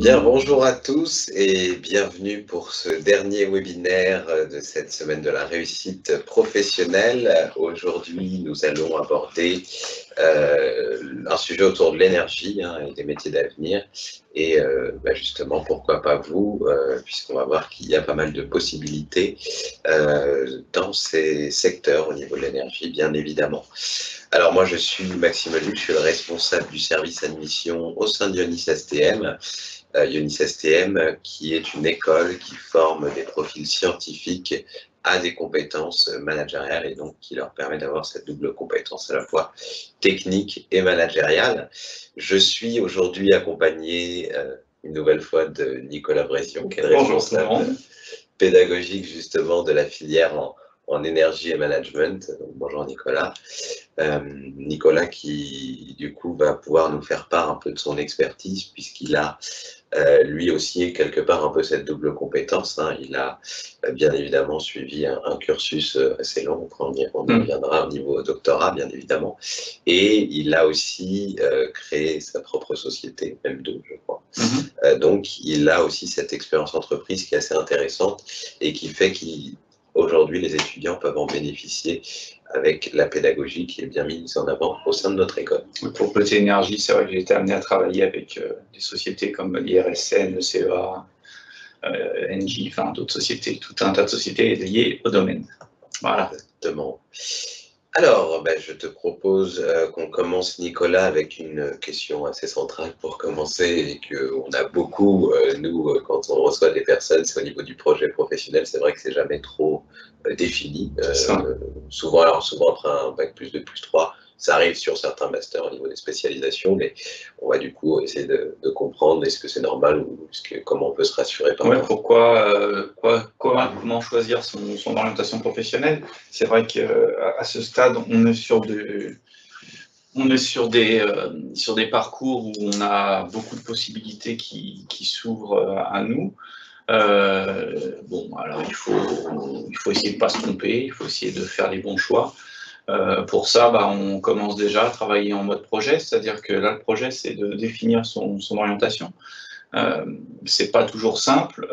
Bien, bonjour à tous et bienvenue pour ce dernier webinaire de cette semaine de la réussite professionnelle. Aujourd'hui, nous allons aborder un sujet autour de l'énergie et des métiers d'avenir. Et justement, pourquoi pas vous, puisqu'on va voir qu'il y a pas mal de possibilités dans ces secteurs au niveau de l'énergie, bien évidemment. Alors moi, je suis Maxime Luc, je suis le responsable du service admission au sein de Ionis STM. Ionis STM, qui est une école qui forme des profils scientifiques à des compétences managériales et donc qui leur permet d'avoir cette double compétence à la fois technique et managériale. Je suis aujourd'hui accompagné une nouvelle fois de Nicolas Bression, qui est le responsable pédagogique justement de la filière en énergie et management. Donc, bonjour Nicolas. Nicolas qui du coup va pouvoir nous faire part un peu de son expertise puisqu'il a lui aussi quelque part un peu cette double compétence. Il a bien évidemment suivi un cursus assez long, on y reviendra au niveau doctorat bien évidemment, et il a aussi créé sa propre société, même deux je crois. Donc il a aussi cette expérience entreprise qui est assez intéressante et qui fait qu'aujourd'hui les étudiants peuvent en bénéficier avec la pédagogie qui est bien mise en avant au sein de notre école. Pour le côté énergie, c'est vrai que j'ai été amené à travailler avec des sociétés comme l'IRSN, le CEA, Engie, enfin d'autres sociétés, tout un tas de sociétés liées au domaine. Voilà. Exactement. Alors, je te propose qu'on commence, Nicolas, avec une question assez centrale pour commencer et qu'on a beaucoup, nous, quand on reçoit des personnes, c'est au niveau du projet professionnel, c'est vrai que c'est jamais trop défini. Souvent après un bac plus 2, plus 3, ça arrive sur certains masters au niveau des spécialisations, mais on va du coup essayer de comprendre est-ce que c'est normal ou comment on peut se rassurer par rapport. Comment choisir son orientation professionnelle. C'est vrai qu'à ce stade, on est sur des parcours où on a beaucoup de possibilités qui s'ouvrent à nous. Alors il faut essayer de ne pas se tromper, il faut essayer de faire les bons choix. Pour ça, on commence déjà à travailler en mode projet, c'est-à-dire que là, le projet, c'est de définir son orientation. C'est pas toujours simple,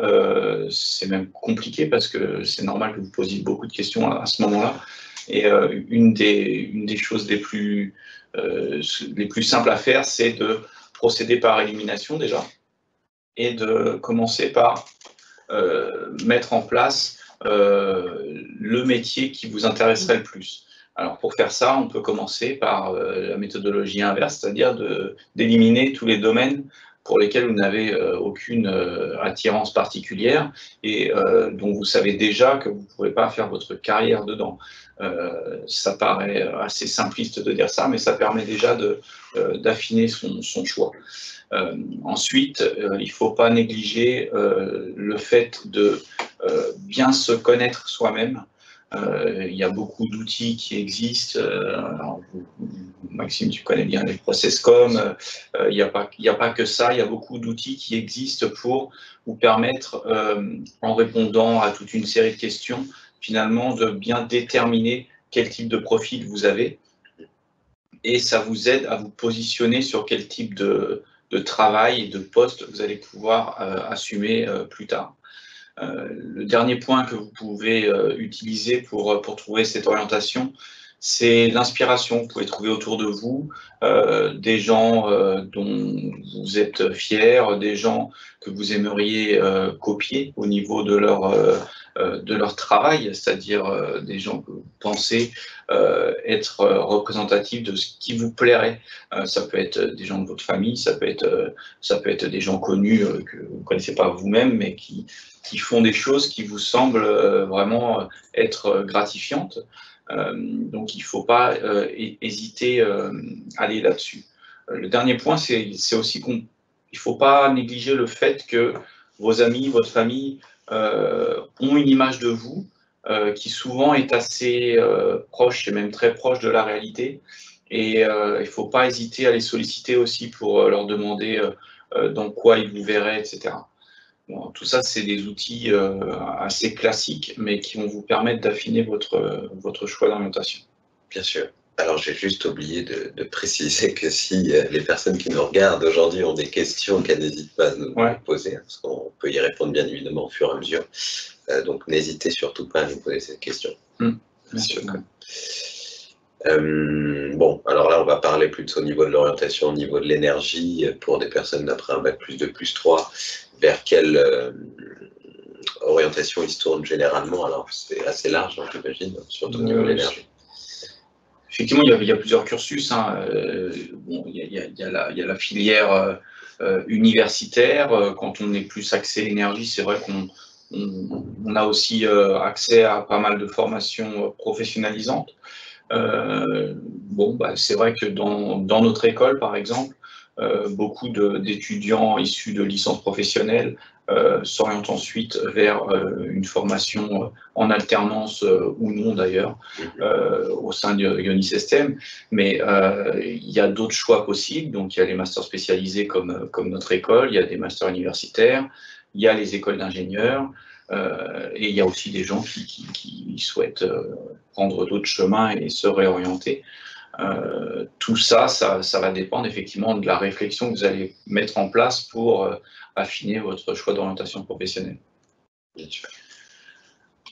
c'est même compliqué parce que c'est normal que vous posiez beaucoup de questions à ce moment-là. Et une des choses les plus simples à faire, c'est de procéder par élimination déjà et de commencer par mettre en place le métier qui vous intéresserait le plus. Alors pour faire ça, on peut commencer par la méthodologie inverse, c'est-à-dire d'éliminer tous les domaines pour lesquels vous n'avez aucune attirance particulière et dont vous savez déjà que vous ne pourrez pas faire votre carrière dedans. Ça paraît assez simpliste de dire ça, mais ça permet déjà d'affiner son choix. Ensuite, il ne faut pas négliger le fait de bien se connaître soi-même. Il y a beaucoup d'outils qui existent. Maxime, tu connais bien les ProcessCom. Il n'y a pas que ça. Il y a beaucoup d'outils qui existent pour vous permettre, en répondant à toute une série de questions, finalement, de bien déterminer quel type de profil vous avez. Et ça vous aide à vous positionner sur quel type de travail et de poste vous allez pouvoir assumer plus tard. Le dernier point que vous pouvez utiliser pour trouver cette orientation, c'est l'inspiration. Vous pouvez trouver autour de vous des gens dont vous êtes fiers, des gens que vous aimeriez copier au niveau de leur travail, c'est-à-dire des gens que vous pensez être représentatifs de ce qui vous plairait. Ça peut être des gens de votre famille, ça peut être des gens connus que vous ne connaissez pas vous-même, mais qui font des choses qui vous semblent vraiment être gratifiantes. Donc, il ne faut pas hésiter à aller là-dessus. Le dernier point, c'est aussi qu'il ne faut pas négliger le fait que vos amis, votre famille ont une image de vous qui souvent est assez proche et même très proche de la réalité. Et il ne faut pas hésiter à les solliciter aussi pour leur demander dans quoi ils vous verraient, etc. Bon, tout ça, c'est des outils assez classiques, mais qui vont vous permettre d'affiner votre choix d'orientation. Bien sûr. Alors, j'ai juste oublié de préciser que si les personnes qui nous regardent aujourd'hui ont des questions, qu'elles n'hésitent pas à nous poser, parce qu'on peut y répondre bien évidemment au fur et à mesure. Donc, n'hésitez surtout pas à nous poser cette question. Bien sûr. Bon, alors là, on va parler plutôt au niveau de l'orientation, au niveau de l'énergie, pour des personnes d'après un bac +2, +3, vers quelle orientation ils se tournent généralement. Alors, c'est assez large, hein, j'imagine, surtout au niveau de l'énergie. Effectivement, il y a plusieurs cursus. Hein. Bon, il y a la filière universitaire. Quand on est plus axé énergie, c'est vrai qu'on a aussi accès à pas mal de formations professionnalisantes. Bon, c'est vrai que dans notre école, par exemple, beaucoup d'étudiants issus de licences professionnelles s'orientent ensuite vers une formation en alternance ou non d'ailleurs au sein de Ioni System. Mais il y a d'autres choix possibles. Donc il y a les masters spécialisés comme notre école, il y a des masters universitaires, il y a les écoles d'ingénieurs. Et il y a aussi des gens qui souhaitent prendre d'autres chemins et se réorienter. Tout ça va dépendre effectivement de la réflexion que vous allez mettre en place pour affiner votre choix d'orientation professionnelle.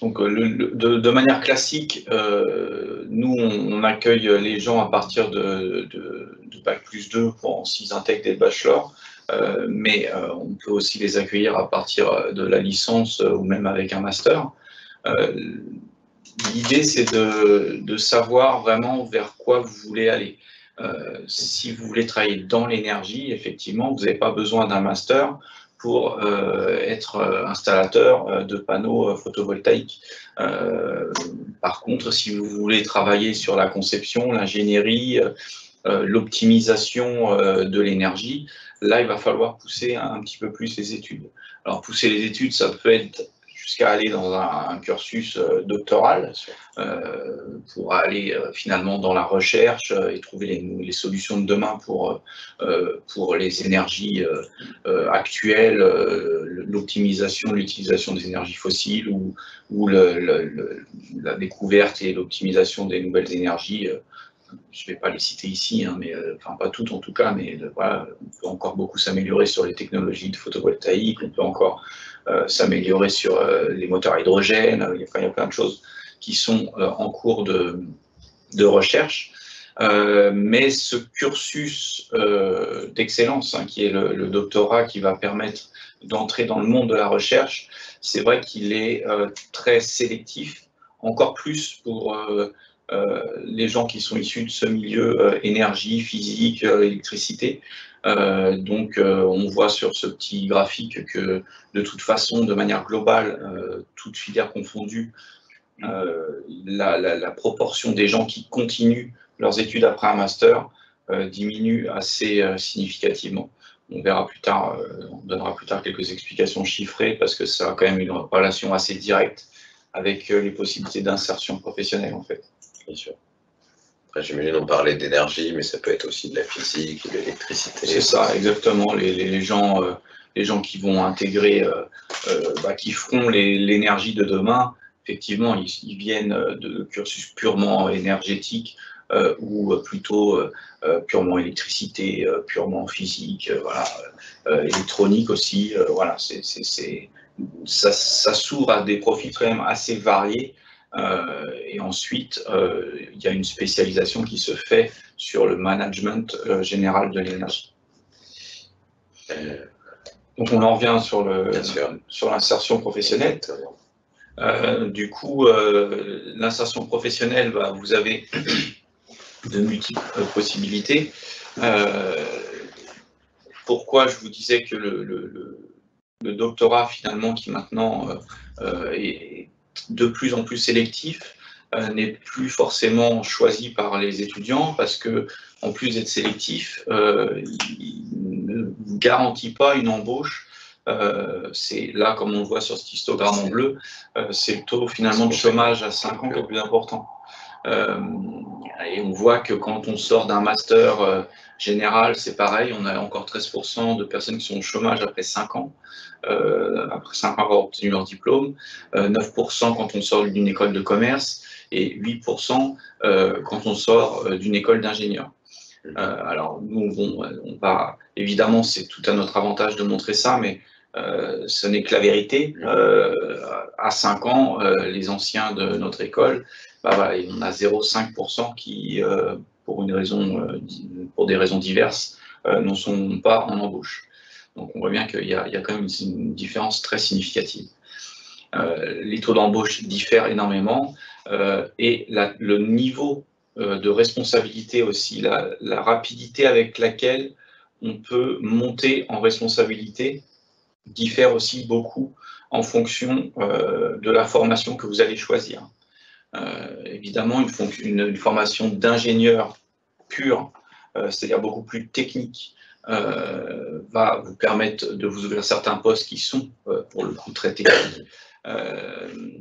Donc, de manière classique, nous, on accueille les gens à partir de bac +2 s'ils intègrent des bachelors. Mais on peut aussi les accueillir à partir de la licence ou même avec un master. L'idée, c'est de savoir vraiment vers quoi vous voulez aller. Si vous voulez travailler dans l'énergie, effectivement, vous n'avez pas besoin d'un master pour être installateur de panneaux photovoltaïques. Par contre, si vous voulez travailler sur la conception, l'ingénierie, l'optimisation de l'énergie, là, il va falloir pousser un petit peu plus les études. Alors, pousser les études, ça peut être jusqu'à aller dans un cursus doctoral pour aller finalement dans la recherche et trouver les solutions de demain pour les énergies actuelles, l'optimisation, l'utilisation des énergies fossiles ou la découverte et l'optimisation des nouvelles énergies. Je ne vais pas les citer ici, hein, mais enfin pas toutes en tout cas, mais voilà, on peut encore beaucoup s'améliorer sur les technologies de photovoltaïque, on peut encore s'améliorer sur les moteurs à hydrogène, il y a plein de choses qui sont en cours de recherche. Mais ce cursus d'excellence, hein, qui est le doctorat qui va permettre d'entrer dans le monde de la recherche, c'est vrai qu'il est très sélectif, encore plus pour les gens qui sont issus de ce milieu énergie, physique, électricité. Donc, on voit sur ce petit graphique que, de toute façon, de manière globale, toutes filières confondues, la proportion des gens qui continuent leurs études après un master diminue assez significativement. On verra plus tard, on donnera plus tard quelques explications chiffrées parce que ça a quand même une relation assez directe avec les possibilités d'insertion professionnelle, en fait. Bien sûr. Après, j'imagine on parlait d'énergie, mais ça peut être aussi de la physique, de l'électricité. C'est ça, exactement. Les gens qui vont intégrer, qui feront l'énergie de demain, effectivement, ils viennent de cursus purement énergétique ou plutôt purement électricité, purement physique, voilà, électronique aussi. Voilà, ça s'ouvre à des profils quand même assez variés. Et ensuite, il y a une spécialisation qui se fait sur le management général de l'énergie. Donc on en revient sur l'insertion professionnelle. Du coup, l'insertion professionnelle, vous avez de multiples possibilités. Pourquoi je vous disais que le doctorat, finalement, qui maintenant est de plus en plus sélectif, n'est plus forcément choisi par les étudiants parce que, en plus d'être sélectif, il ne garantit pas une embauche. C'est là, comme on le voit sur ce histogramme en bleu, c'est le taux finalement de chômage à 5 ans qui est le plus important. Et on voit que quand on sort d'un master général, c'est pareil, on a encore 13% de personnes qui sont au chômage après 5 ans. Après 5 ans avoir obtenu leur diplôme, 9% quand on sort d'une école de commerce, et 8% quand on sort d'une école d'ingénieur. Alors nous, on va, évidemment, c'est tout à notre avantage de montrer ça, mais ce n'est que la vérité. À 5 ans, les anciens de notre école, voilà, on a 0,5% qui, pour des raisons diverses, ne sont pas en embauche. Donc on voit bien qu'il y a quand même une différence très significative. Les taux d'embauche diffèrent énormément et le niveau de responsabilité aussi, la rapidité avec laquelle on peut monter en responsabilité diffère aussi beaucoup en fonction de la formation que vous allez choisir. Évidemment, une formation d'ingénieur pur, c'est-à-dire beaucoup plus technique, va vous permettre de vous ouvrir certains postes qui sont, pour le coup, très techniques,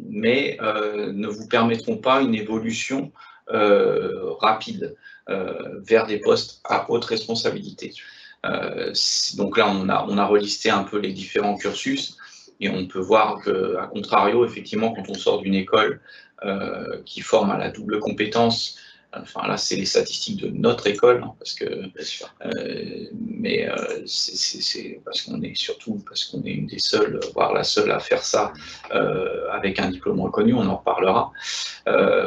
mais ne vous permettront pas une évolution rapide vers des postes à haute responsabilité. Donc là, on a relisté un peu les différents cursus et on peut voir qu'à contrario, effectivement, quand on sort d'une école qui forme à la double compétence, enfin là, c'est les statistiques de notre école, hein, parce que, c'est parce qu'on est une des seules, voire la seule à faire ça avec un diplôme reconnu, on en reparlera,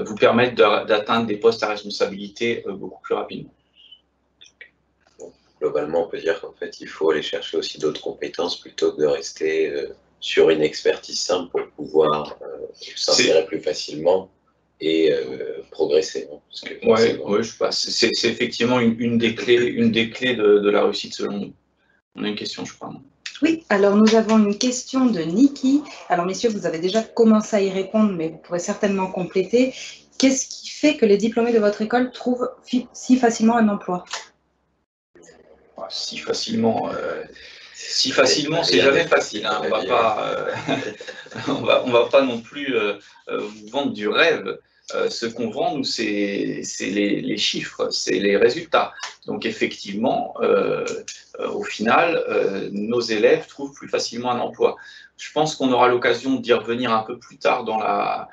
vous permettre d'atteindre des postes à responsabilité beaucoup plus rapidement. Globalement, on peut dire qu'en fait, il faut aller chercher aussi d'autres compétences plutôt que de rester sur une expertise simple pour pouvoir s'insérer plus facilement et progresser. Hein, parce que ouais, je pense. C'est effectivement une des clés de la réussite selon nous. On a une question, je crois. Non ? Oui, alors nous avons une question de Niki. Alors messieurs, vous avez déjà commencé à y répondre, mais vous pourrez certainement compléter. Qu'est-ce qui fait que les diplômés de votre école trouvent si facilement un emploi ? Si facilement, c'est jamais facile. Hein. On va pas non plus vous vendre du rêve. Ce qu'on vend, nous, c'est les chiffres, c'est les résultats. Donc effectivement, au final, nos élèves trouvent plus facilement un emploi. Je pense qu'on aura l'occasion d'y revenir un peu plus tard dans la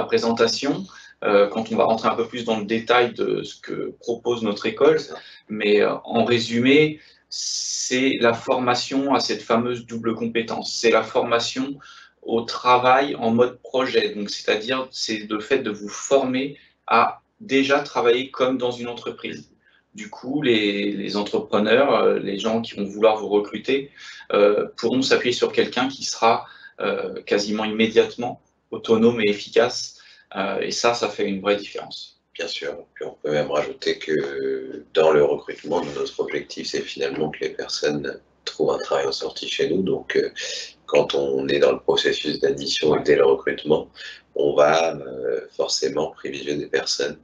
présentation, quand on va rentrer un peu plus dans le détail de ce que propose notre école. Mais en résumé, c'est la formation à cette fameuse double compétence. C'est la formation au travail en mode projet. Donc, c'est-à-dire, c'est le fait de vous former à déjà travailler comme dans une entreprise. Du coup, les entrepreneurs, les gens qui vont vouloir vous recruter, pourront s'appuyer sur quelqu'un qui sera quasiment immédiatement autonome et efficace. Et ça fait une vraie différence. Bien sûr, puis on peut même rajouter que dans le recrutement, notre objectif, c'est finalement que les personnes trouvent un travail en sortie chez nous. Donc, quand on est dans le processus d'admission et dès le recrutement, on va forcément privilégier des personnes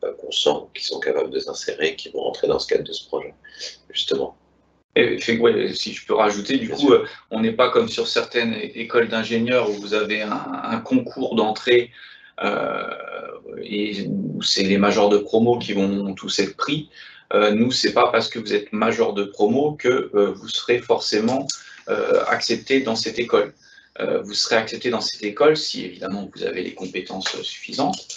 qu'on sent qui sont capables de s'insérer, qui vont rentrer dans ce cadre de ce projet, justement. Et si je peux rajouter, du coup, on n'est pas comme sur certaines écoles d'ingénieurs où vous avez un concours d'entrée et où c'est les majors de promo qui vont tous être pris. Nous, c'est pas parce que vous êtes major de promo que vous serez forcément accepté dans cette école. Vous serez accepté dans cette école si évidemment vous avez les compétences suffisantes,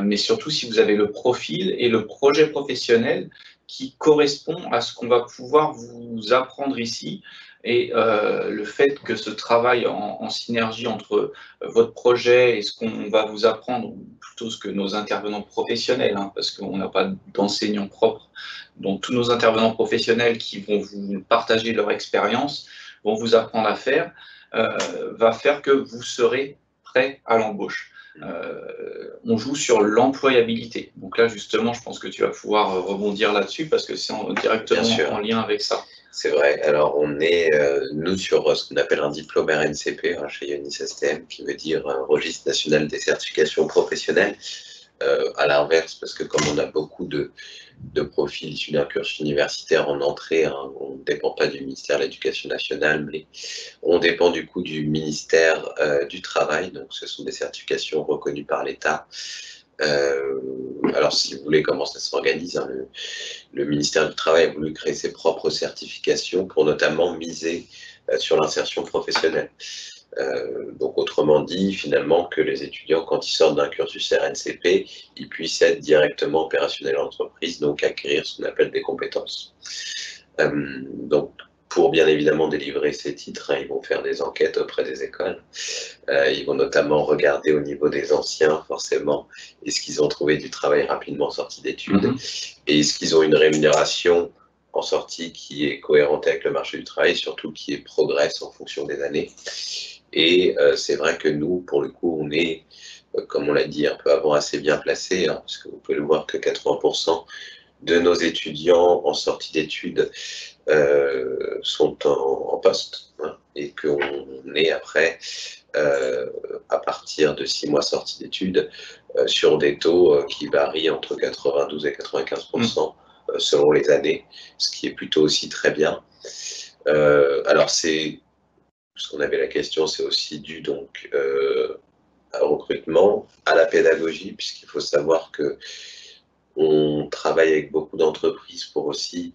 mais surtout si vous avez le profil et le projet professionnel qui correspond à ce qu'on va pouvoir vous apprendre ici. Et le fait que ce travail en synergie entre votre projet et ce qu'on va vous apprendre, ou plutôt ce que nos intervenants professionnels, hein, parce qu'on n'a pas d'enseignants propres, donc tous nos intervenants professionnels qui vont vous partager leur expérience, vont vous apprendre à faire, va faire que vous serez prêt à l'embauche. On joue sur l'employabilité. Donc là, justement, je pense que tu vas pouvoir rebondir là-dessus parce que c'est directement en lien avec ça. C'est vrai. Alors, on est, nous, sur ce qu'on appelle un diplôme RNCP hein, chez Ionis STM, qui veut dire Registre national des certifications professionnelles. À l'inverse, parce que comme on a beaucoup de profils issus d'un cursus universitaire en entrée, hein, on ne dépend pas du ministère de l'Éducation nationale, mais on dépend du coup du ministère du Travail. Donc, ce sont des certifications reconnues par l'État. Alors, si vous voulez comment ça s'organise, hein, le ministère du Travail a voulu créer ses propres certifications pour notamment miser sur l'insertion professionnelle. Donc autrement dit, finalement, que les étudiants, quand ils sortent d'un cursus RNCP, ils puissent être directement opérationnels en entreprise, donc acquérir ce qu'on appelle des compétences. Donc pour bien évidemment délivrer ces titres, ils vont faire des enquêtes auprès des écoles. Ils vont notamment regarder au niveau des anciens, forcément, est-ce qu'ils ont trouvé du travail rapidement en sortie d'études, et est-ce qu'ils ont une rémunération en sortie qui est cohérente avec le marché du travail, surtout qui progresse en fonction des années. Et c'est vrai que nous, pour le coup, on est, comme on l'a dit un peu avant, assez bien placés, hein, parce que vous pouvez le voir que 80% de nos étudiants en sortie d'études sont en poste, hein, et qu'on est après, à partir de 6 mois sortie d'études, sur des taux qui varient entre 92 et 95% selon les années, ce qui est plutôt aussi très bien. Alors c'est, parce qu'on avait la question, c'est aussi dû donc au recrutement, à la pédagogie, puisqu'il faut savoir que on travaille avec beaucoup d'entreprises pour aussi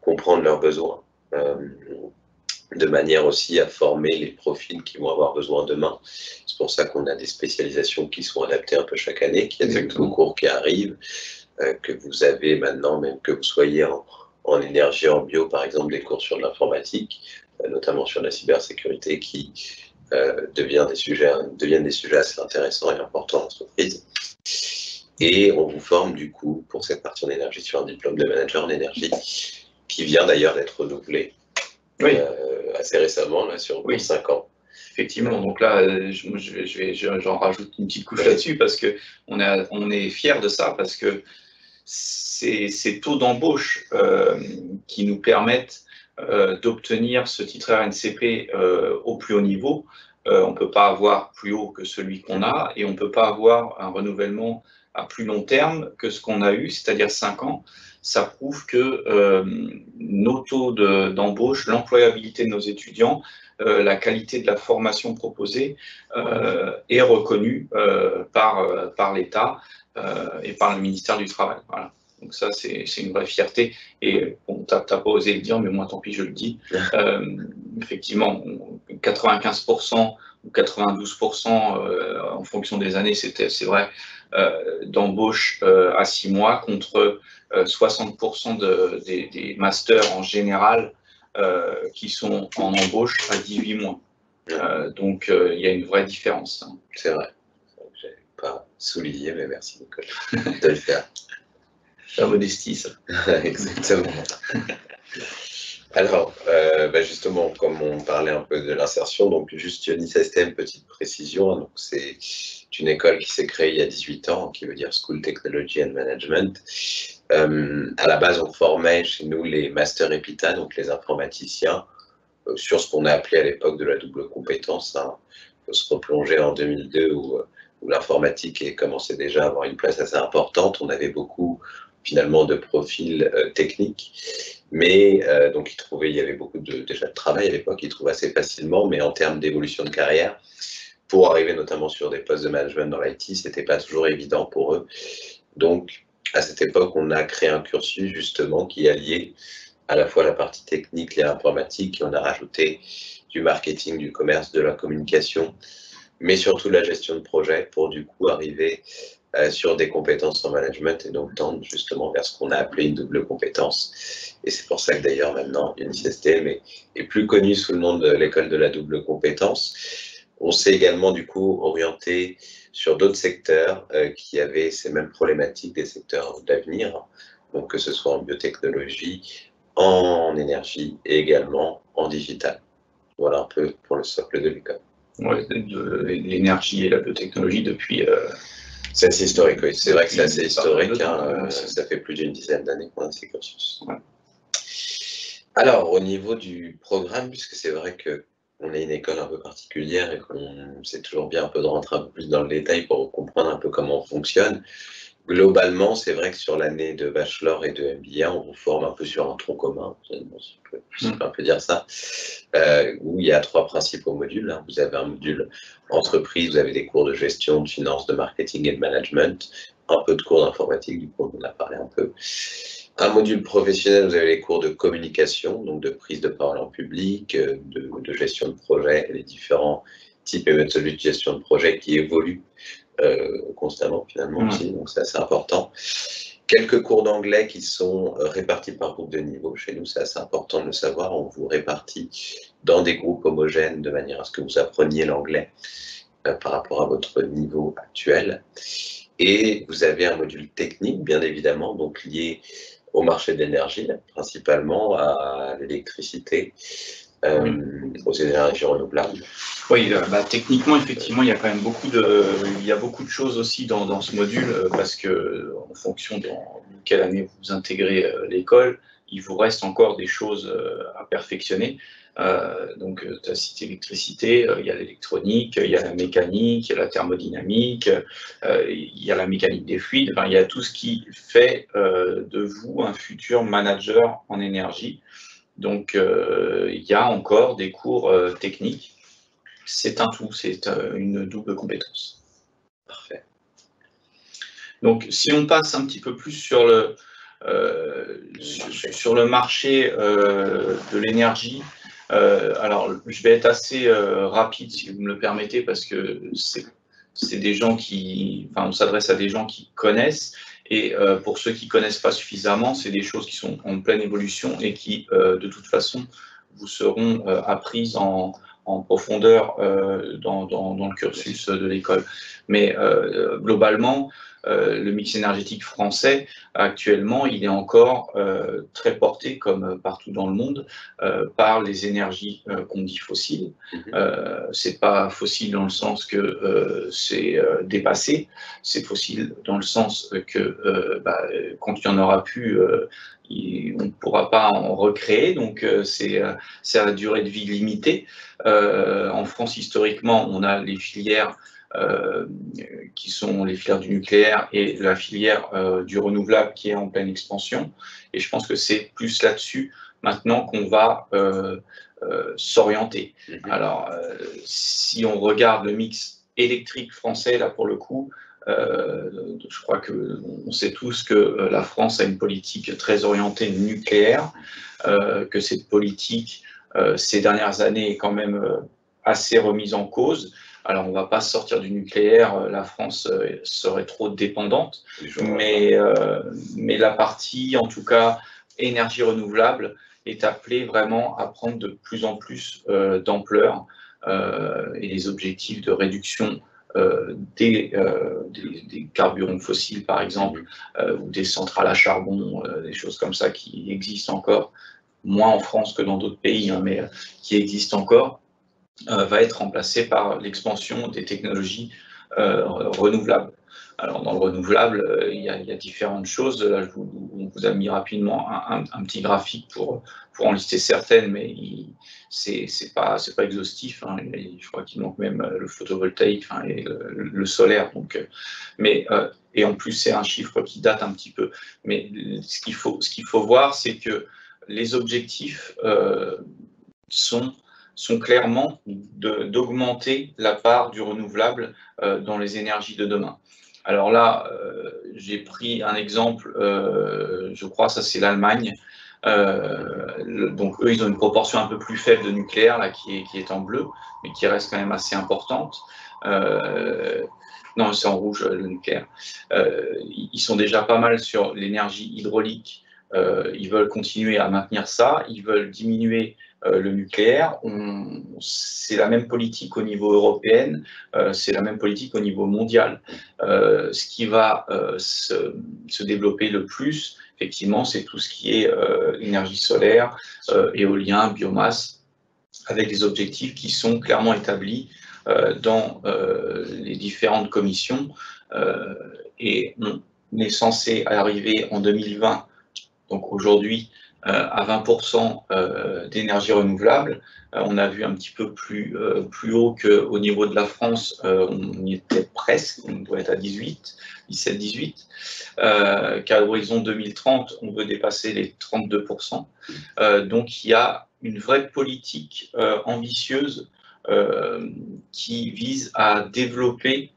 comprendre leurs besoins, de manière aussi à former les profils qui vont avoir besoin demain. C'est pour ça qu'on a des spécialisations qui sont adaptées un peu chaque année, qu'il y a des nouveaux cours qui arrivent, que vous avez maintenant, même que vous soyez en énergie, en bio, par exemple, des cours sur l'informatique, notamment sur la cybersécurité, qui deviennent des sujets assez intéressants et importants en entreprise. Et on vous forme du coup pour cette partie en énergie sur un diplôme de manager en énergie qui vient d'ailleurs d'être renouvelé assez récemment, là, sur 5 ans. Effectivement, donc là, j'en rajoute une petite couche là-dessus parce qu'on est fiers de ça, parce que ces taux d'embauche qui nous permettent d'obtenir ce titre RNCP au plus haut niveau. On ne peut pas avoir plus haut que celui qu'on a, et on ne peut pas avoir un renouvellement à plus long terme que ce qu'on a eu, c'est-à-dire 5 ans. Ça prouve que nos taux d'embauche, l'employabilité de nos étudiants, la qualité de la formation proposée est reconnue par l'État et par le ministère du Travail. Voilà. Donc ça, c'est une vraie fierté. Et bon, tu n'as pas osé le dire, mais moi, tant pis, je le dis. Effectivement, 95% ou 92% en fonction des années, c'est vrai, d'embauche à 6 mois contre 60% des masters en général qui sont en embauche à 18 mois. Donc, il y a une vraie différence. Hein. C'est vrai. Je n'avais pas souligné, mais merci, Nicolas, de le faire. La modestie, ça. Exactement. Alors, justement, comme on parlait un peu de l'insertion, donc juste UniSystem, petite précision, donc c'est une école qui s'est créée il y a 18 ans, qui veut dire School Technology and Management. À la base, on formait chez nous les Master EPITA, donc les informaticiens, sur ce qu'on a appelé à l'époque de la double compétence. Hein. Il faut se replonger en 2002 où l'informatique commençait déjà à avoir une place assez importante. On avait beaucoup finalement de profils techniques, mais donc il y avait beaucoup déjà de travail à l'époque, ils trouvaient assez facilement, mais en termes d'évolution de carrière, pour arriver notamment sur des postes de management dans l'IT, c'était pas toujours évident pour eux. Donc à cette époque, on a créé un cursus justement qui alliait à la fois la partie technique et informatique, et on a rajouté du marketing, du commerce, de la communication, mais surtout la gestion de projet pour du coup arriver sur des compétences en management et donc tendre justement vers ce qu'on a appelé une double compétence. Et c'est pour ça que d'ailleurs maintenant UniSystem est plus connu sous le nom de l'école de la double compétence. On s'est également du coup orienté sur d'autres secteurs qui avaient ces mêmes problématiques, des secteurs d'avenir, donc que ce soit en biotechnologie, en énergie et également en digital. Voilà un peu pour le socle de l'école. Ouais, l'énergie et la biotechnologie depuis... C'est assez historique, oui. C'est vrai que c'est assez historique. Hein, ça fait plus d'une dizaine d'années qu'on a ces cursus. Ouais. Alors, au niveau du programme, puisque c'est vrai qu'on est une école un peu particulière et qu'on c'est toujours bien un peu de rentrer un peu plus dans le détail pour comprendre un peu comment on fonctionne. Globalement, c'est vrai que sur l'année de bachelor et de MBA, on vous forme un peu sur un tronc commun, si on peut un peu dire ça, où il y a 3 principaux modules. Hein. Vous avez un module entreprise, vous avez des cours de gestion, de finance, de marketing et de management, un peu de cours d'informatique, du coup on en a parlé un peu. un module professionnel, vous avez les cours de communication, donc de prise de parole en public, de gestion de projet, les différents types et méthodes de gestion de projet qui évoluent constamment finalement aussi, donc c'est assez important. Quelques cours d'anglais qui sont répartis par groupe de niveau. Chez nous, c'est assez important de le savoir, on vous répartit dans des groupes homogènes de manière à ce que vous appreniez l'anglais par rapport à votre niveau actuel. Et vous avez un module technique, bien évidemment, donc lié au marché de l'énergie, principalement à l'électricité, aux énergies renouvelables. Oui, techniquement, effectivement, il y a quand même beaucoup de choses aussi dans ce module, parce que en fonction de quelle année vous intégrez l'école, il vous reste encore des choses à perfectionner. Donc, tu as cité l'électricité, il y a l'électronique, il y a la mécanique, il y a la thermodynamique, il y a la mécanique des fluides, enfin, il y a tout ce qui fait de vous un futur manager en énergie. Donc, il y a encore des cours techniques. C'est un tout, c'est une double compétence. Parfait. Donc, si on passe un petit peu plus sur le marché de l'énergie, alors je vais être assez rapide si vous me le permettez, parce que c'est des gens qui, enfin, on s'adresse à des gens qui connaissent, et pour ceux qui ne connaissent pas suffisamment, c'est des choses qui sont en pleine évolution et qui, de toute façon, vous seront apprises en profondeur dans le cursus de l'école. Mais globalement, le mix énergétique français, actuellement, il est encore très porté, comme partout dans le monde, par les énergies qu'on dit fossiles. C'est pas fossile dans le sens que c'est dépassé, c'est fossile dans le sens que quand il n'y en aura plus, on ne pourra pas en recréer, donc c'est à durée de vie limitée. En France, historiquement, on a les filières qui sont les filières du nucléaire et la filière du renouvelable qui est en pleine expansion. Et je pense que c'est plus là-dessus maintenant qu'on va s'orienter. Alors, si on regarde le mix électrique français, là pour le coup, je crois qu'on sait tous que la France a une politique très orientée nucléaire, que cette politique, ces dernières années, est quand même assez remise en cause. Alors, on ne va pas sortir du nucléaire, la France serait trop dépendante, mais la partie, en tout cas, énergie renouvelable, est appelée vraiment à prendre de plus en plus d'ampleur, et les objectifs de réduction des carburants fossiles, par exemple, ou des centrales à charbon, des choses comme ça qui existent encore, moins en France que dans d'autres pays, hein, mais qui existent encore, va être remplacé par l'expansion des technologies renouvelables. Alors, dans le renouvelable, il y a différentes choses. Là, on vous a mis rapidement un petit graphique pour en lister certaines, mais c'est pas exhaustif, hein. Je crois qu'il manque même le photovoltaïque, hein, et le solaire. Donc, et en plus, c'est un chiffre qui date un petit peu. Mais ce qu'il faut voir, c'est que les objectifs sont clairement d'augmenter la part du renouvelable dans les énergies de demain. Alors là, j'ai pris un exemple, je crois, ça c'est l'Allemagne. Donc eux, ils ont une proportion un peu plus faible de nucléaire, là, qui est en bleu, mais qui reste quand même assez importante. Non, c'est en rouge, le nucléaire. Ils sont déjà pas mal sur l'énergie hydraulique. Ils veulent continuer à maintenir ça. Ils veulent diminuer le nucléaire. C'est la même politique au niveau européen, c'est la même politique au niveau mondial. Ce qui va se développer le plus, effectivement, c'est tout ce qui est énergie solaire, éolien, biomasse, avec des objectifs qui sont clairement établis dans les différentes commissions. Et on est censé arriver en 2020, donc aujourd'hui, à 20% d'énergie renouvelable. On a vu un petit peu plus haut qu'au niveau de la France, on y était presque, on doit être à 17-18. Qu'à l'horizon 2030, on veut dépasser les 32%. Donc il y a une vraie politique ambitieuse qui vise à développer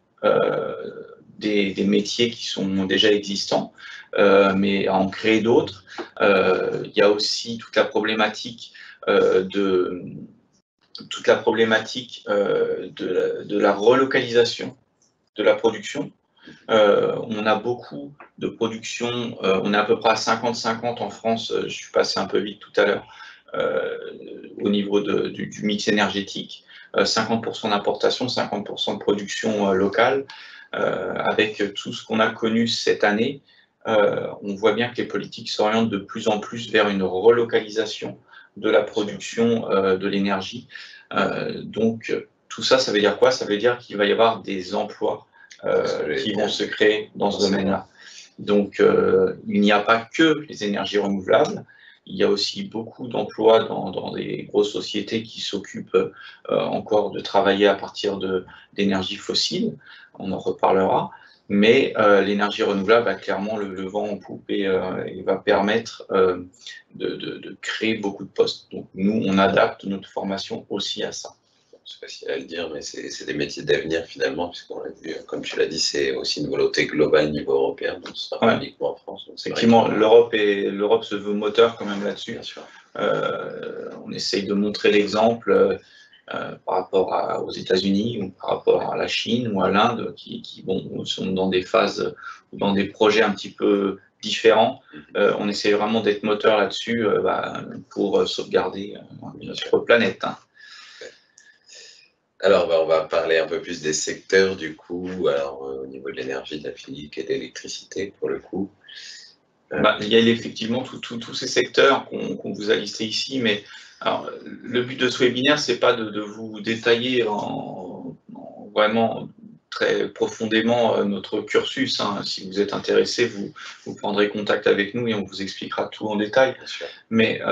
des métiers qui sont déjà existants, mais à en créer d'autres. Il y a aussi toute la problématique de la relocalisation de la production. On a beaucoup de production, on est à peu près à 50-50 en France, je suis passé un peu vite tout à l'heure, au niveau du mix énergétique, 50% d'importation, 50% de production locale. Avec tout ce qu'on a connu cette année, on voit bien que les politiques s'orientent de plus en plus vers une relocalisation de la production de l'énergie. Donc tout ça, ça veut dire quoi? Ça veut dire qu'il va y avoir des emplois qui vont se créer dans ce domaine-là. Donc, il n'y a pas que les énergies renouvelables, il y a aussi beaucoup d'emplois dans des grosses sociétés qui s'occupent encore de travailler à partir d'énergie fossile, on en reparlera, mais l'énergie renouvelable a clairement le vent en poupe et va permettre de créer beaucoup de postes. Donc, nous, on adapte notre formation aussi à ça. Je ne sais pas si à le dire, mais c'est des métiers d'avenir finalement, puisqu'on l'a vu, comme tu l'as dit, c'est aussi une volonté globale au niveau européen, donc ce sera pas uniquement en France. Effectivement, l'Europe se veut moteur quand même là-dessus. Bien sûr. On essaye de montrer l'exemple par rapport aux États-Unis ou par rapport à la Chine ou à l'Inde, qui sont dans des phases ou dans des projets un petit peu différents. On essaye vraiment d'être moteur là-dessus pour sauvegarder notre planète. Alors, on va parler un peu plus des secteurs, du coup, alors, au niveau de l'énergie, de la physique et de l'électricité, pour le coup. Il y a effectivement tous ces secteurs qu'on vous a listés ici, mais alors, le but de ce webinaire, c'est pas de vous détailler vraiment très profondément notre cursus. Si vous êtes intéressé, vous prendrez contact avec nous et on vous expliquera tout en détail. Mais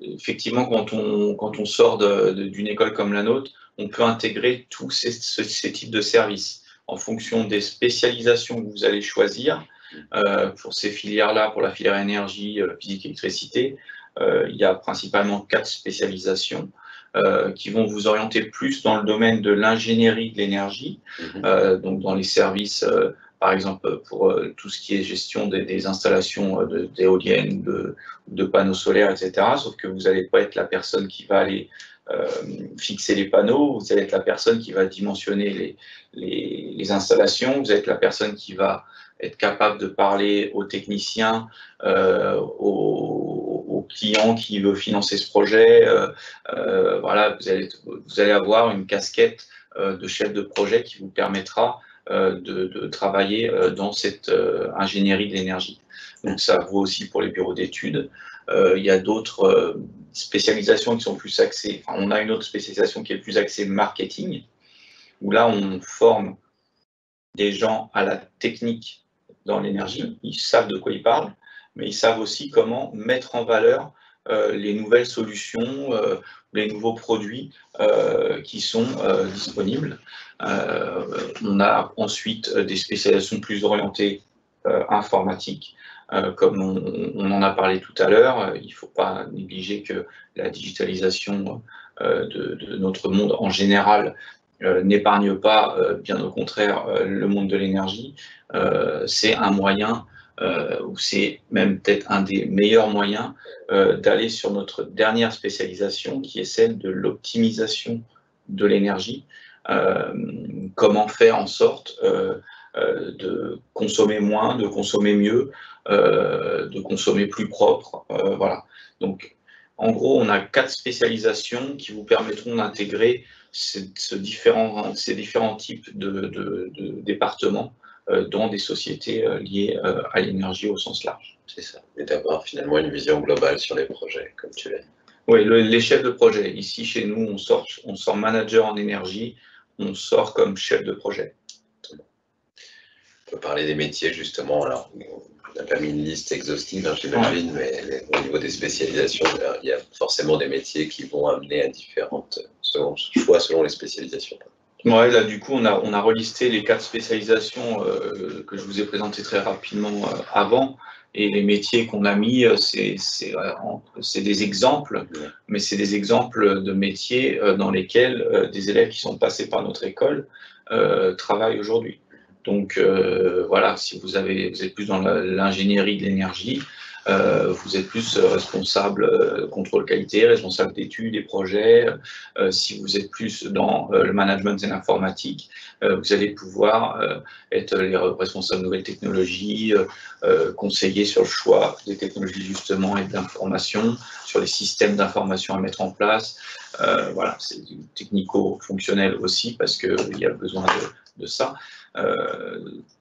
effectivement, quand on sort d'une école comme la nôtre, on peut intégrer tous ces types de services en fonction des spécialisations que vous allez choisir. Pour ces filières-là, pour la filière énergie, physique, électricité, il y a principalement 4 spécialisations qui vont vous orienter plus dans le domaine de l'ingénierie de l'énergie, donc dans les services, par exemple pour tout ce qui est gestion des installations d'éoliennes, de panneaux solaires, etc. Sauf que vous n'allez pas être la personne qui va aller fixer les panneaux, vous allez être la personne qui va dimensionner les installations, vous allez être la personne qui va être capable de parler aux techniciens, aux clients qui veut financer ce projet. Voilà, vous allez avoir une casquette de chef de projet qui vous permettra de travailler dans cette ingénierie de l'énergie. Donc ça vaut aussi pour les bureaux d'études. Il y a d'autres spécialisations qui sont plus axées, on a une autre spécialisation qui est plus axée marketing, où là on forme des gens à la technique dans l'énergie, ils savent de quoi ils parlent, mais ils savent aussi comment mettre en valeur les nouvelles solutions, les nouveaux produits qui sont disponibles. On a ensuite des spécialisations plus orientées informatiques, comme on en a parlé tout à l'heure. Il ne faut pas négliger que la digitalisation de notre monde en général n'épargne pas, bien au contraire, le monde de l'énergie. C'est un moyen, ou c'est même peut-être un des meilleurs moyens d'aller sur notre dernière spécialisation, qui est celle de l'optimisation de l'énergie. Comment faire en sorte de consommer moins, de consommer mieux, de consommer plus propre. Voilà. Donc, en gros, on a 4 spécialisations qui vous permettront d'intégrer ces différents types de départements dans des sociétés liées à l'énergie au sens large. C'est ça, et d'avoir finalement une vision globale sur les projets, comme tu l'as dit. Oui, les chefs de projet. Ici, chez nous, on sort manager en énergie, on sort comme chef de projet. On peut parler des métiers, justement. Alors, on n'a pas mis une liste exhaustive, j'imagine, mais au niveau des spécialisations, il y a forcément des métiers qui vont amener à différentes choix selon les spécialisations. Ouais, là, du coup, on a relisté les 4 spécialisations que je vous ai présentées très rapidement avant. Et les métiers qu'on a mis, c'est des exemples, mais c'est des exemples de métiers dans lesquels des élèves qui sont passés par notre école travaillent aujourd'hui. Donc voilà, si vous êtes plus dans l'ingénierie de l'énergie, vous êtes plus responsable contrôle qualité, responsable d'études et projets. Si vous êtes plus dans le management et l'informatique, vous allez pouvoir être les responsables de nouvelles technologies, conseiller sur le choix des technologies justement et de l'information, sur les systèmes d'information à mettre en place. Voilà, c'est du technico-fonctionnel aussi parce qu'il y a besoin de ça.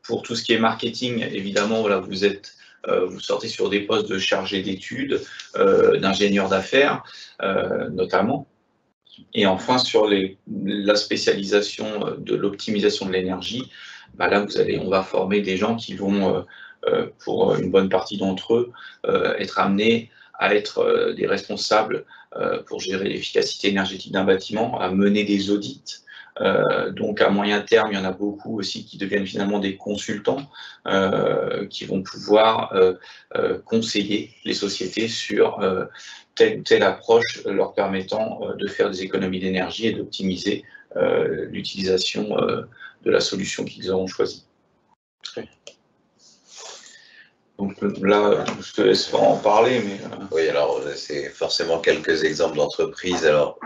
Pour tout ce qui est marketing, évidemment, voilà, vous sortez sur des postes de chargé d'études, d'ingénieur d'affaires, notamment. Et enfin, sur la spécialisation de l'optimisation de l'énergie, bah là, on va former des gens qui vont, pour une bonne partie d'entre eux, être amenés à être des responsables pour gérer l'efficacité énergétique d'un bâtiment, à mener des audits. Donc à moyen terme, il y en a beaucoup aussi qui deviennent finalement des consultants qui vont pouvoir conseiller les sociétés sur telle ou telle approche leur permettant de faire des économies d'énergie et d'optimiser l'utilisation de la solution qu'ils auront choisie. Donc là, je te laisse en parler, mais... Oui, alors c'est forcément quelques exemples d'entreprises. Alors,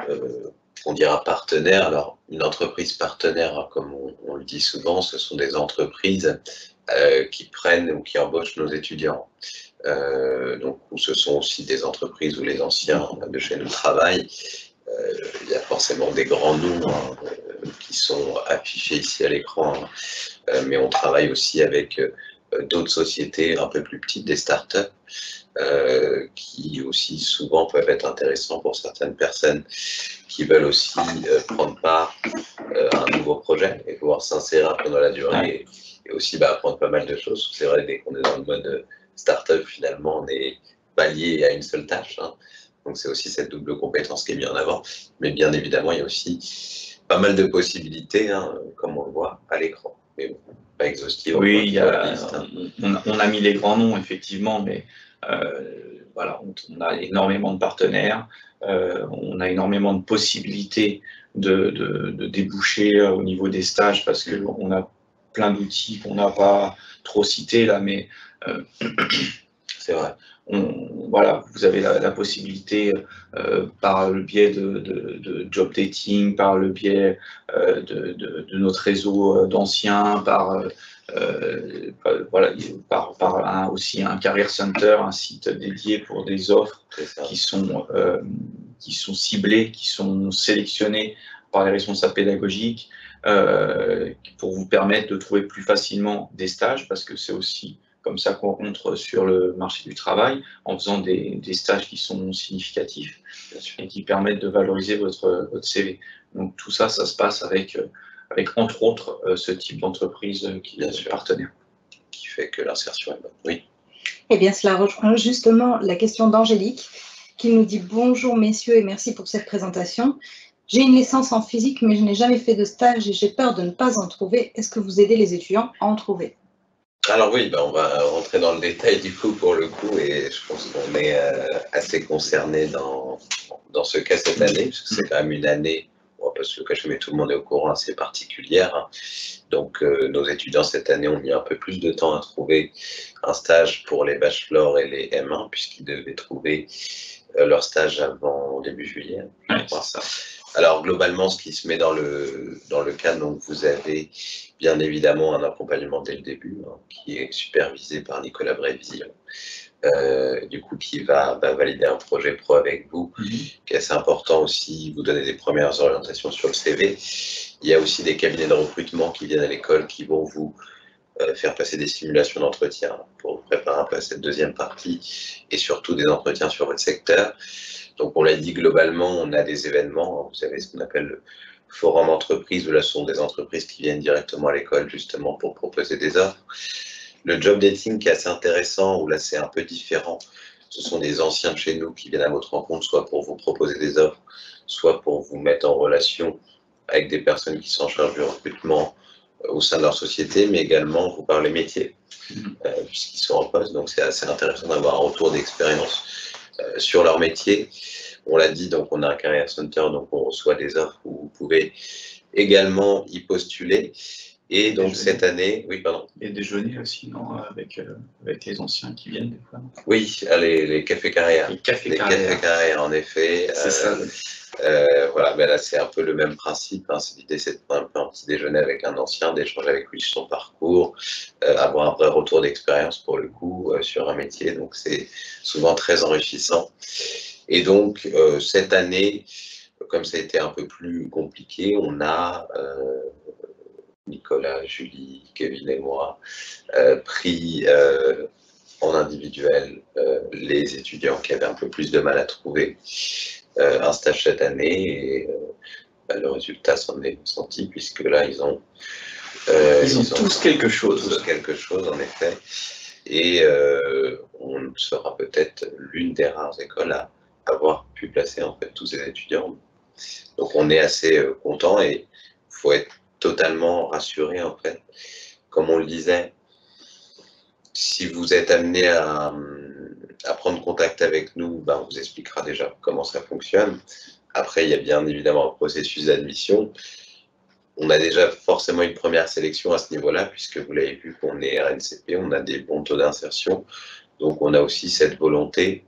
on dira partenaires. Alors, une entreprise partenaire, comme on le dit souvent, ce sont des entreprises qui prennent ou qui embauchent nos étudiants. Donc, ce sont aussi des entreprises où les anciens de chez nous travaillent. Il y a forcément des grands noms qui sont affichés ici à l'écran, mais on travaille aussi avec d'autres sociétés un peu plus petites, des startups, qui aussi souvent peuvent être intéressants pour certaines personnes qui veulent aussi prendre part à un nouveau projet et pouvoir s'insérer un peu dans la durée et aussi apprendre pas mal de choses. C'est vrai, dès qu'on est dans le mode startup, finalement, on n'est pas lié à une seule tâche. Hein. Donc c'est aussi cette double compétence qui est mise en avant. Mais bien évidemment, il y a aussi pas mal de possibilités, hein, comme on le voit à l'écran. Mais bon, pas exhaustif. Oui, on a mis les grands noms, effectivement, mais voilà, on a énormément de partenaires, on a énormément de possibilités de déboucher au niveau des stages parce qu'on a plein d'outils qu'on n'a pas trop cités là, mais c'est vrai. Voilà, vous avez la possibilité par le biais de job dating, par le biais de notre réseau d'anciens, voilà, aussi un career center, un site dédié pour des offres qui sont ciblées, qui sont sélectionnées par les responsables pédagogiques pour vous permettre de trouver plus facilement des stages, parce que c'est aussi comme ça qu'on rentre sur le marché du travail, en faisant des stages qui sont significatifs et qui permettent de valoriser votre CV. Donc tout ça, ça se passe avec entre autres ce type d'entreprise qui est partenaire. Qui fait que l'insertion est bonne. Oui. Eh bien, cela rejoint justement la question d'Angélique, qui nous dit « Bonjour messieurs et merci pour cette présentation. J'ai une licence en physique, mais je n'ai jamais fait de stage et j'ai peur de ne pas en trouver. Est-ce que vous aidez les étudiants à en trouver ?» Alors oui, on va rentrer dans le détail du coup pour le coup, et je pense qu'on est assez concerné dans ce cas cette année, parce que c'est quand même une année, on va pas se le cacher, mais tout le monde est au courant, assez particulière. Hein. Donc nos étudiants cette année ont mis un peu plus de temps à trouver un stage pour les bachelors et les M1, puisqu'ils devaient trouver leur stage avant début juillet. Ouais, c'est ça. Alors globalement, ce qui se met dans le cas, donc vous avez bien évidemment un accompagnement dès le début, hein, qui est supervisé par Nicolas Bréville, du coup qui va valider un projet pro avec vous, qui est assez important aussi, vous donner des premières orientations sur le CV. Il y a aussi des cabinets de recrutement qui viennent à l'école qui vont vous faire passer des simulations d'entretien pour vous préparer un peu à cette deuxième partie et surtout des entretiens sur votre secteur. Donc on l'a dit globalement, on a des événements, vous avez ce qu'on appelle le forum entreprise, où là ce sont des entreprises qui viennent directement à l'école justement pour proposer des offres. Le job dating qui est assez intéressant, où là c'est un peu différent, ce sont des anciens de chez nous qui viennent à votre rencontre, soit pour vous proposer des offres, soit pour vous mettre en relation avec des personnes qui sont en charge du recrutement au sein de leur société, mais également vous parler métier, puisqu'ils sont en poste, donc c'est assez intéressant d'avoir un retour d'expérience sur leur métier. On l'a dit, donc on a un Career Center, donc on reçoit des offres où vous pouvez également y postuler. Et donc Déjeuner. cette année, oui, pardon. Et déjeuner aussi, non, avec les anciens qui viennent des fois. Non, Oui, les cafés carrières. les cafés Les carrières. cafés carrières, en effet. C'est ça. Voilà, mais là c'est un peu le même principe. Hein. L'idée c'est de prendre un peu un petit déjeuner avec un ancien, d'échanger avec lui sur son parcours, avoir un vrai retour d'expérience pour le coup sur un métier. Donc c'est souvent très enrichissant. Et donc cette année, comme ça a été un peu plus compliqué, on a Nicolas, Julie, Kevin et moi pris en individuel les étudiants qui avaient un peu plus de mal à trouver un stage cette année et le résultat s'en est senti puisque là ils ont tous quelque chose. Tous quelque chose en effet et on sera peut-être l'une des rares écoles à avoir pu placer en fait tous ces étudiants. Donc on est assez content et il faut être totalement rassuré en fait. Comme on le disait, si vous êtes amené à prendre contact avec nous, ben, on vous expliquera déjà comment ça fonctionne. Après, il y a bien évidemment un processus d'admission. On a déjà forcément une première sélection à ce niveau-là, puisque vous l'avez vu qu'on est RNCP, on a des bons taux d'insertion. Donc, on a aussi cette volonté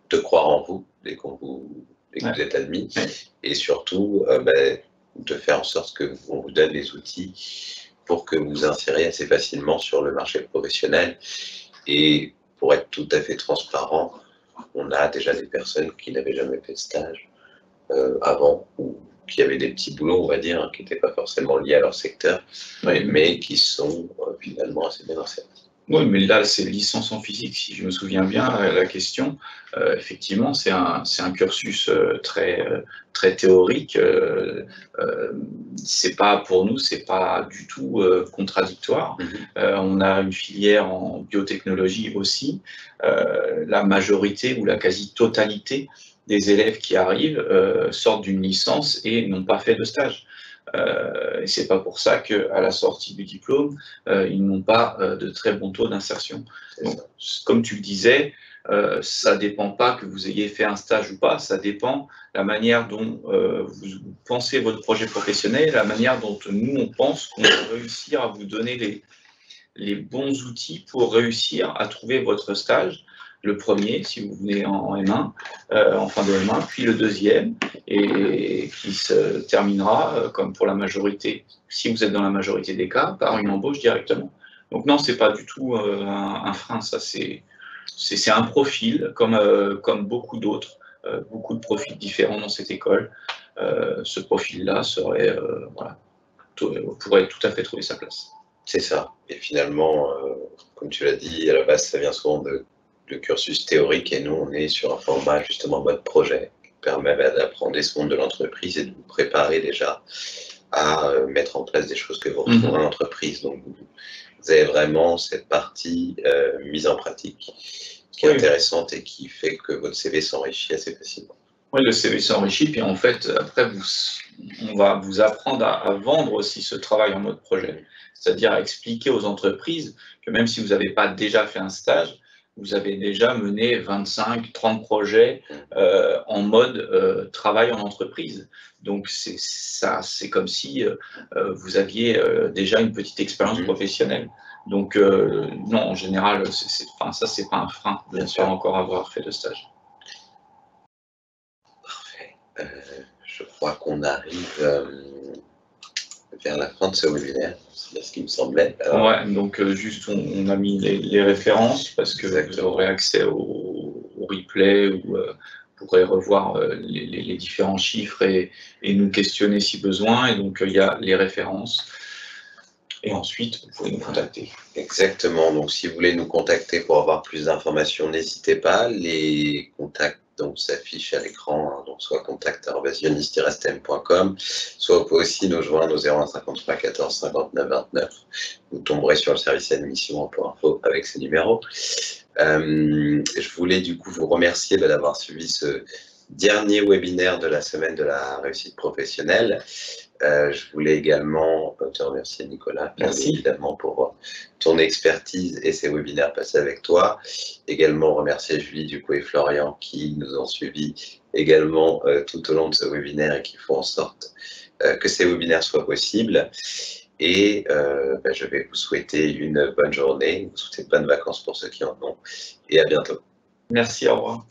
de croire en vous dès que vous êtes admis. Et surtout, de faire en sorte qu'on vous donne les outils pour que vous insériez assez facilement sur le marché professionnel. Et pour être tout à fait transparent, on a déjà des personnes qui n'avaient jamais fait de stage avant, ou qui avaient des petits boulots, on va dire, qui n'étaient pas forcément liés à leur secteur, mais qui sont finalement assez bien insérés. Oui, mais là, c'est licence en physique, si je me souviens bien, la question. Effectivement, c'est un cursus très théorique. C'est pas, pour nous, c'est pas du tout contradictoire. On a une filière en biotechnologie aussi. La majorité ou la quasi-totalité des élèves qui arrivent sortent d'une licence et n'ont pas fait de stage. Et c'est pas pour ça qu'à la sortie du diplôme, ils n'ont pas de très bons taux d'insertion. Donc, comme tu le disais, ça dépend pas que vous ayez fait un stage ou pas, ça dépend la manière dont vous pensez votre projet professionnel, la manière dont nous, on pense qu'on va réussir à vous donner les bons outils pour réussir à trouver votre stage. Le premier, si vous venez en M1, en fin de M1, puis le deuxième, et qui se terminera, comme pour la majorité, si vous êtes dans la majorité des cas, par une embauche directement. Donc non, c'est pas du tout un frein, ça c'est un profil, comme beaucoup d'autres, beaucoup de profils différents dans cette école. Ce profil-là serait, pourrait tout à fait trouver sa place. C'est ça. Et finalement, comme tu l'as dit, à la base, ça vient souvent de cursus théorique et nous, on est sur un format justement mode projet qui permet d'apprendre ce monde de l'entreprise et de vous préparer déjà à mettre en place des choses que vous retrouvez en entreprise. Donc, vous avez vraiment cette partie mise en pratique qui est intéressante et qui fait que votre CV s'enrichit assez facilement. Oui, le CV s'enrichit, puis en fait, après, on va vous apprendre à vendre aussi ce travail en mode projet. C'est-à-dire à expliquer aux entreprises que même si vous n'avez pas déjà fait un stage, vous avez déjà mené 25, 30 projets en mode travail en entreprise. Donc, c'est comme si vous aviez déjà une petite expérience professionnelle. Donc, non, en général, ça, c'est pas un frein de ne pas encore avoir fait de stage. Parfait. Je crois qu'on arrive vers la fin de ce webinaire, c'est bien ce qui me semblait. Alors... Ouais, donc juste on a mis les références parce que vous aurez accès au replay ou vous pourrez revoir les différents chiffres et nous questionner si besoin. Et donc il y a les références. Et ensuite, vous pouvez nous contacter. Exactement. Donc, si vous voulez nous contacter pour avoir plus d'informations, n'hésitez pas. Les contacts s'affichent à l'écran, hein, donc soit contact@ionis-stm.com, soit vous pouvez aussi nous joindre au 01 53 14 59 29. Vous tomberez sur le service admission pour info avec ces numéros. Je voulais du coup vous remercier d'avoir suivi ce dernier webinaire de la semaine de la réussite professionnelle. Je voulais également te remercier, Nicolas, évidemment, pour ton expertise et ces webinaires passés avec toi. Également remercier Julie Ducou et Florian qui nous ont suivis également tout au long de ce webinaire et qui font en sorte que ces webinaires soient possibles. Et je vais vous souhaiter une bonne journée, vous souhaiter de bonnes vacances pour ceux qui en ont, et à bientôt. Merci, au revoir.